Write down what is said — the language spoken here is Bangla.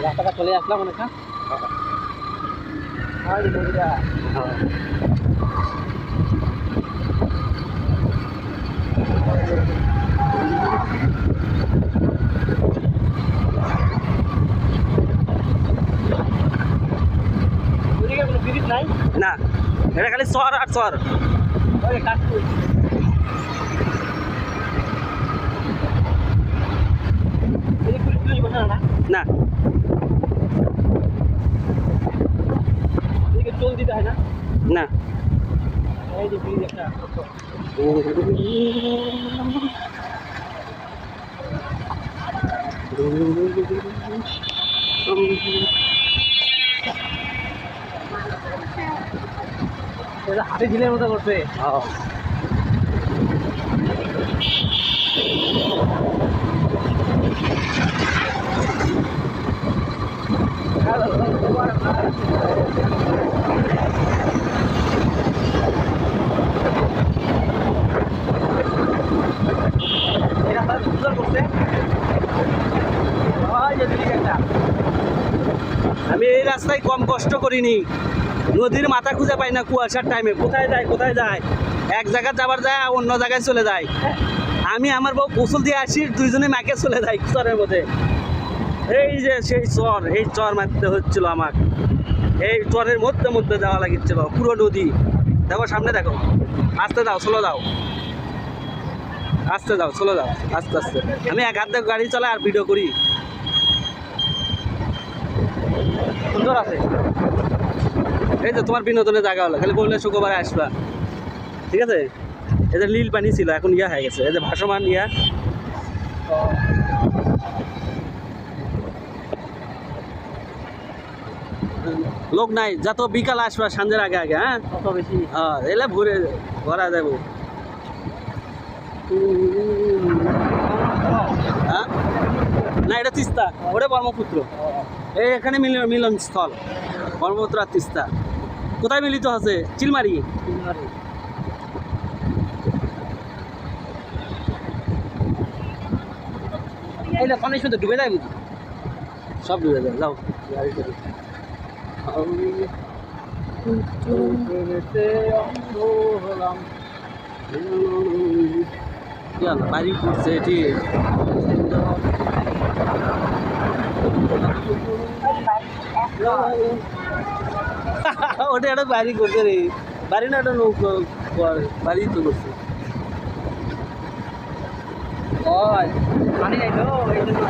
রাস্তাটা চলে আসলাম অনেকটা। আর নদীটা ওদিকে কোনো ব্রিজ নাই না, এটা খালি চর আর চর। ওই কাজ পুলিশ বসে না না, এদিকে চল দিতে হয় না। না। এই যে ব্রিজ একটা হাতে ঝিলের মতো করছে। আমি এই রাস্তায় কম কষ্ট করিনি। নদীর মাথা খুঁজে পাই না কুয়াশার টাইমে, কোথায় যায় এক জায়গায় যাবার যায় আর অন্য জায়গায় চলে যায়। আমি আমার বউ গোসল দিয়ে আসি, দুইজনে মাকে চলে যাই চরের মধ্যে। এই যে সেই চর, এই চর মারতে হচ্ছিল আমার, এই চরের মধ্যে মধ্যে যাওয়া লাগিচ্ছিল পুরো নদী। দেখো সামনে দেখো, আস্তে দাও, স্লো দাও, আস্তে দাও, স্লো দাও, আস্তে আস্তে। আমি এক হাত দিয়ে গাড়ি চালাই আর ভিডিও করি। সুন্দর আছে। এই যে তোমার বিনোদনের জায়গা হলো, খালি বললে শুক্রবারে আসবা, ঠিক আছে? এই যে নীল পানি ছিল, এখন ইয়া হয়ে গেছে, এই যে ভাসমান ইয়া। লোক নাই, যত বিকাল আসবা সন্ধ্যের আগে আগে। হ্যাঁ, কত বেশি এলে ভরে ভরা যাবো। হ্যাঁ, না এটা তিস্তা, ওটা ব্রহ্মপুত্র। এই এখানে মিলনস্থল ব্রহ্মপুত্র আর তিস্তা। কোথায় মিলিত আছে? চিলমারি। এই না পানি শুধু ডুবে যায় বুঝি। সব ডুবে যায়, যাও গাড়ি করে। বাড়ি করছে এটি। ওটা একটা বাড়ি করছে রে, বাড়ি না একটা নৌকো, বাড়ি তো করছে। পানি নাই তো এই জন্য